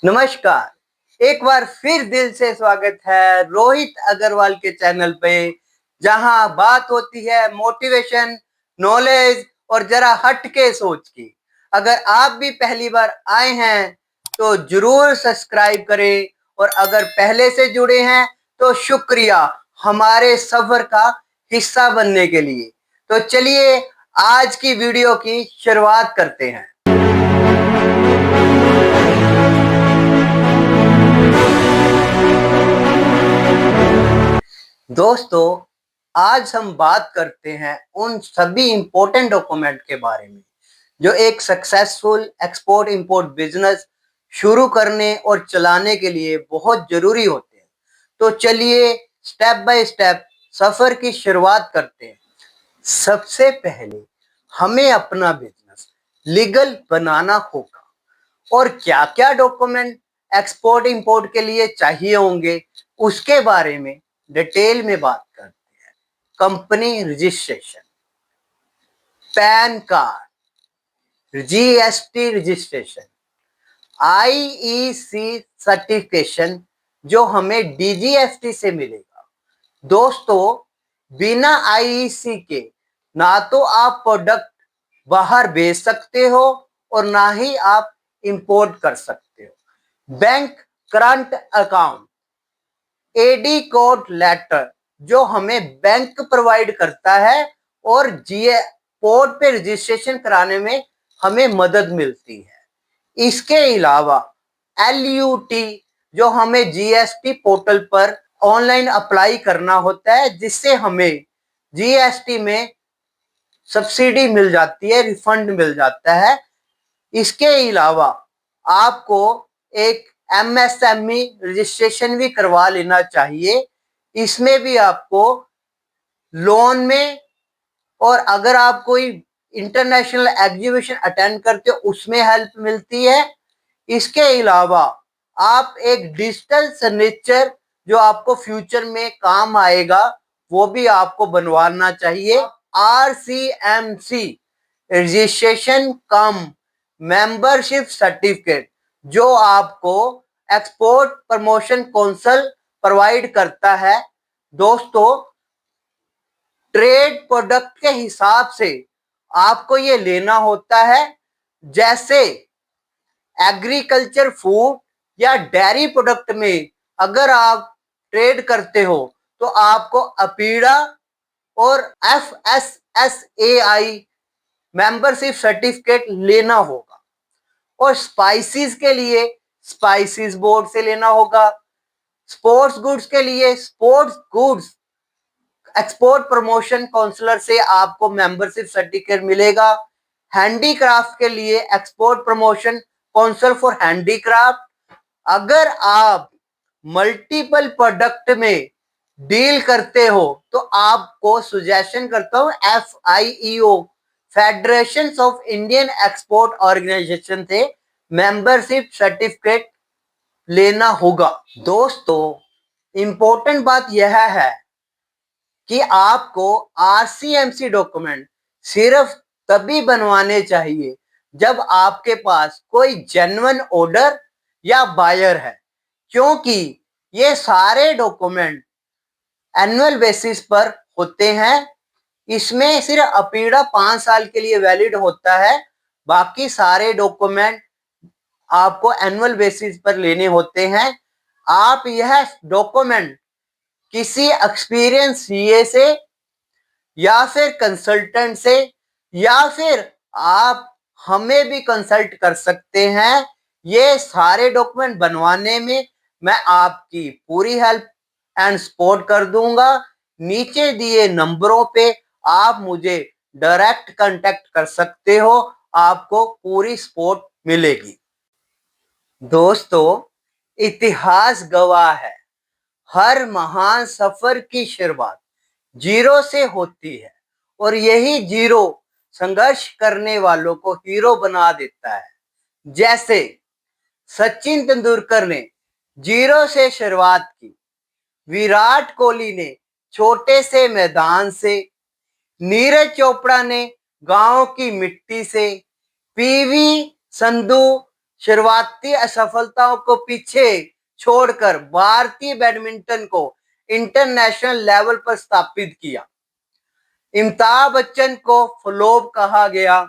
नमस्कार। एक बार फिर दिल से स्वागत है रोहित अग्रवाल के चैनल पे, जहां बात होती है मोटिवेशन, नॉलेज और जरा हट के सोच की। अगर आप भी पहली बार आए हैं तो जरूर सब्सक्राइब करें, और अगर पहले से जुड़े हैं तो शुक्रिया हमारे सफर का हिस्सा बनने के लिए। तो चलिए आज की वीडियो की शुरुआत करते हैं। दोस्तों, आज हम बात करते हैं उन सभी इंपॉर्टेंट डॉक्यूमेंट के बारे में जो एक सक्सेसफुल एक्सपोर्ट इंपोर्ट बिजनेस शुरू करने और चलाने के लिए बहुत जरूरी होते हैं। तो चलिए स्टेप बाय स्टेप सफर की शुरुआत करते हैं। सबसे पहले हमें अपना बिजनेस लीगल बनाना होगा, और क्या क्या डॉक्यूमेंट एक्सपोर्ट इंपोर्ट के लिए चाहिए होंगे उसके बारे में डिटेल में बात करते हैं। Company registration, pan card, GST registration, IEC certification जो हमें डीजीएसटी से मिलेगा। दोस्तों, बिना आईईसी के ना तो आप प्रोडक्ट बाहर भेज सकते हो और ना ही आप इंपोर्ट कर सकते हो। Bank current account, AD code letter जो हमें बैंक प्रोवाइड करता है और जीए पोर्ट पे रजिस्ट्रेशन कराने में हमें मदद मिलती है। इसके अलावा एलयूटी जो हमें जीएसटी पोर्टल पर ऑनलाइन अप्लाई करना होता है, जिससे हमें जीएसटी में सब्सिडी मिल जाती है, रिफंड मिल जाता है। इसके अलावा आपको एक एमएसएमई रजिस्ट्रेशन भी करवा लेना चाहिए। इसमें भी आपको लोन में, और अगर आप कोई इंटरनेशनल एग्जीबिशन अटेंड करते हो उसमें हेल्प मिलती है। इसके अलावा आप एक डिजिटल सिग्नेचर जो आपको फ्यूचर में काम आएगा वो भी आपको बनवाना चाहिए। आरसीएमसी रजिस्ट्रेशन कम मेंबरशिप सर्टिफिकेट जो आपको एक्सपोर्ट प्रमोशन काउंसिल प्रोवाइड करता है। दोस्तों, ट्रेड प्रोडक्ट के हिसाब से आपको ये लेना होता है। जैसे एग्रीकल्चर फूड या डेयरी प्रोडक्ट में अगर आप ट्रेड करते हो तो आपको अपीड़ा और एफएसएसएआई मेंबरशिप सर्टिफिकेट लेना होगा। और स्पाइसेस के लिए स्पाइसेस बोर्ड से लेना होगा। स्पोर्ट्स गुड्स के लिए sports goods export promotion counsellor से आपको मेंबरशिप सर्टिफिकेट मिलेगा। हैंडीक्राफ्ट के लिए export promotion council for handicraft. अगर आप मल्टीपल प्रोडक्ट में डील करते हो तो आपको सुजेशन करता हूं FIEO federation of Indian export organisation से मेंबरशिप सर्टिफिकेट लेना होगा। दोस्तों, इंपॉर्टेंट बात यह है कि आपको आरसीएमसी डॉक्यूमेंट सिर्फ तभी बनवाने चाहिए जब आपके पास कोई जेन्युइन ऑर्डर या बायर है, क्योंकि ये सारे डॉक्यूमेंट एनुअल बेसिस पर होते हैं। इसमें सिर्फ अपीड़ा 5 साल के लिए वैलिड होता है, बाकी सारे डॉक्यूमेंट आपको एनुअल बेसिस पर लेने होते हैं। आप यह डॉक्यूमेंट किसी एक्सपीरियंस सीए से या फिर कंसल्टेंट से, या फिर आप हमें भी कंसल्ट कर सकते हैं। ये सारे डॉक्यूमेंट बनवाने में मैं आपकी पूरी हेल्प एंड सपोर्ट कर दूंगा। नीचे दिए नंबरों पे आप मुझे डायरेक्ट कांटेक्ट कर सकते हो, आपको पूरी सपोर्ट मिलेगी। दोस्तों, इतिहास गवाह है, हर महान सफर की शुरुआत जीरो से होती है, और यही जीरो संघर्ष करने वालों को हीरो बना देता है। जैसे सचिन तेंदुलकर ने जीरो से शुरुआत की, विराट कोहली ने छोटे से मैदान से, नीरज चोपड़ा ने गांव की मिट्टी से, पीवी संधू शुरुआती असफलताओं को पीछे छोड़कर भारतीय बैडमिंटन को इंटरनेशनल लेवल पर स्थापित किया। अमिताभ बच्चन को फ्लॉप कहा गया,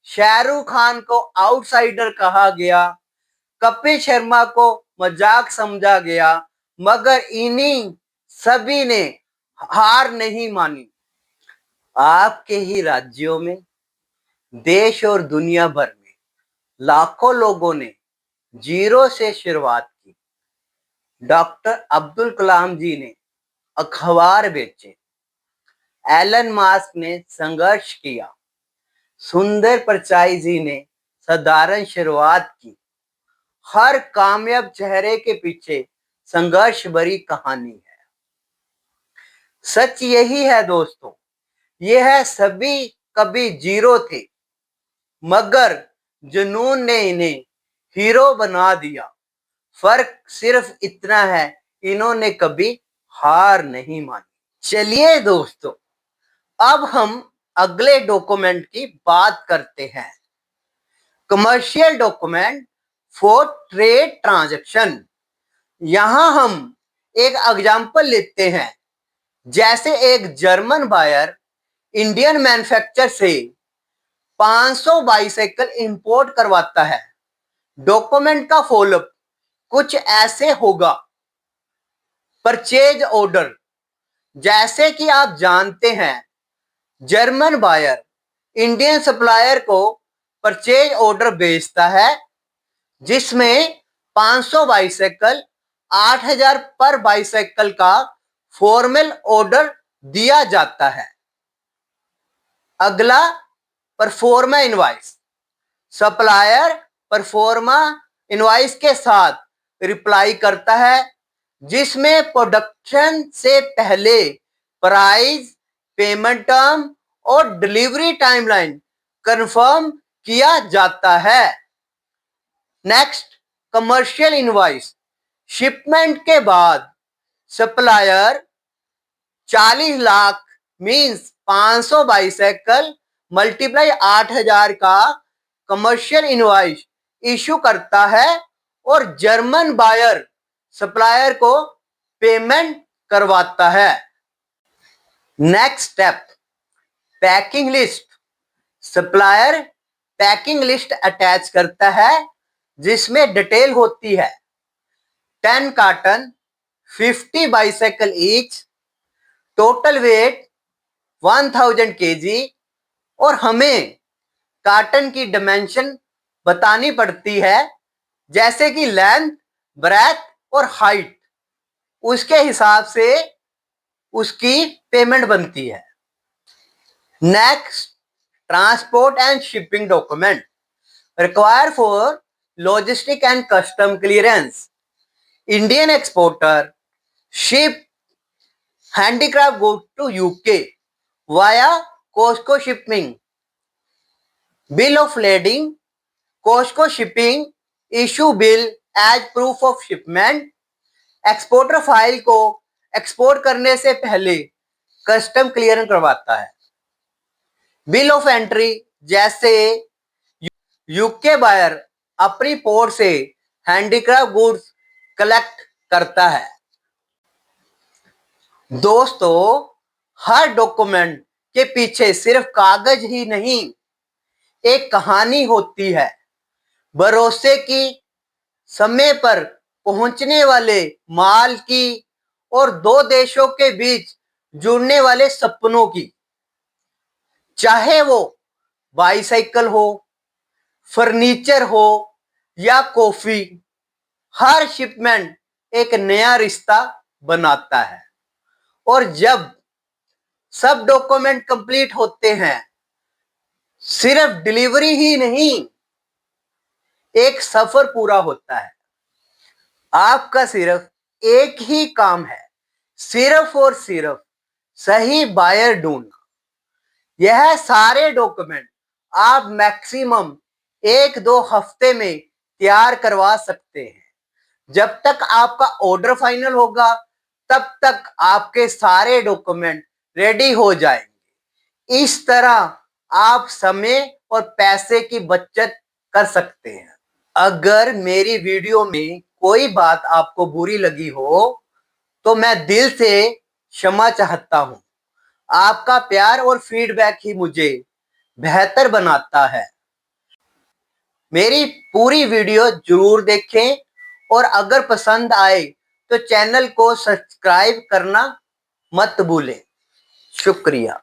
शाहरुख खान को आउटसाइडर कहा गया, कपिल शर्मा को मजाक समझा गया, मगर इन्हीं सभी ने हार नहीं मानी। आपके ही राज्यों में, देश और दुनिया भर में लाखों लोगों ने जीरो से शुरुआत की। डॉक्टर अब्दुल कलाम जी ने अखबार बेचे, एलन मास्क ने संघर्ष किया, सुंदर पिचाई जी ने साधारण शुरुआत की। हर कामयाब चेहरे के पीछे संघर्ष भरी कहानी है। सच यही है दोस्तों, यह सभी कभी जीरो थे, मगर जुनून ने इन्हें हीरो बना दिया। फर्क सिर्फ इतना है, इन्होंने कभी हार नहीं मानी। चलिए दोस्तों, अब हम अगले डॉक्यूमेंट की बात करते हैं। Commercial document for trade transaction. यहां हम एक एग्जांपल लेते हैं। जैसे एक जर्मन बायर इंडियन मैन्युफैक्चरर से 500 बाइसाइकिल इंपोर्ट करवाता है। डॉक्यूमेंट का फॉलोअप कुछ ऐसे होगा। परचेज ऑर्डर, जैसे कि आप जानते हैं, जर्मन बायर इंडियन सप्लायर को परचेज ऑर्डर भेजता है, जिसमें 500 बाइसाइकिल 8000 पर बाइसाइकिल का फॉर्मल ऑर्डर दिया जाता है। अगला proforma invoice. Supplier proforma invoice के साथ रिप्लाई करता है, जिसमें प्रोडक्शन से पहले प्राइस, पेमेंट टर्म और डिलीवरी टाइमलाइन कंफर्म किया जाता है। Next, commercial invoice. शिपमेंट के बाद supplier 40 lakh means 500 bicycle multiply 8000 का कमर्शियल इनवॉइस इशू करता है और जर्मन बायर सप्लायर को पेमेंट करवाता है। Next step, packing list. Supplier packing list attach करता है, जिसमें डिटेल होती है 10 carton, 50 bicycle each, total weight 1000 kg और हमें कार्टन की डायमेंशन बतानी पड़ती है, जैसे कि लेंथ, ब्रेथ और हाइट। उसके हिसाब से उसकी पेमेंट बनती है। Next, transport and shipping document require for logistic and custom clearance. Indian exporter ship handicraft goods to UK via COSCO shipping. Bill of lading, COSCO shipping issue bill as proof of shipment. Exporter file को export करने से पहले custom clearance करवाता है। Bill of entry, जैसे UK buyer अपनी port से handicraft goods collect करता है। दोस्तों, हर डॉक्यूमेंट के पीछे सिर्फ कागज ही नहीं, एक कहानी होती है। भरोसे की, समय पर पहुंचने वाले माल की और दो देशों के बीच जुड़ने वाले सपनों की। चाहे वो बाइसाइकिल हो, फर्नीचर हो या कॉफी, हर शिपमेंट एक नया रिश्ता बनाता है। और जब सब डॉक्यूमेंट कंप्लीट होते हैं, सिर्फ डिलीवरी ही नहीं, एक सफर पूरा होता है। आपका सिर्फ एक ही काम है, सिर्फ और सिर्फ सही बायर ढूंढना। यह सारे डॉक्यूमेंट आप मैक्सिमम 1-2 हफ्ते में तैयार करवा सकते हैं। जब तक आपका ऑर्डर फाइनल होगा, तब तक आपके सारे डॉक्यूमेंट रेडी हो जाएंगे। इस तरह आप समय और पैसे की बचत कर सकते हैं। अगर मेरी वीडियो में कोई बात आपको बुरी लगी हो तो मैं दिल से क्षमा चाहता हूं। आपका प्यार और फीडबैक ही मुझे बेहतर बनाता है। मेरी पूरी वीडियो जरूर देखें और अगर पसंद आए तो चैनल को सब्सक्राइब करना मत भूलें। शुक्रिया।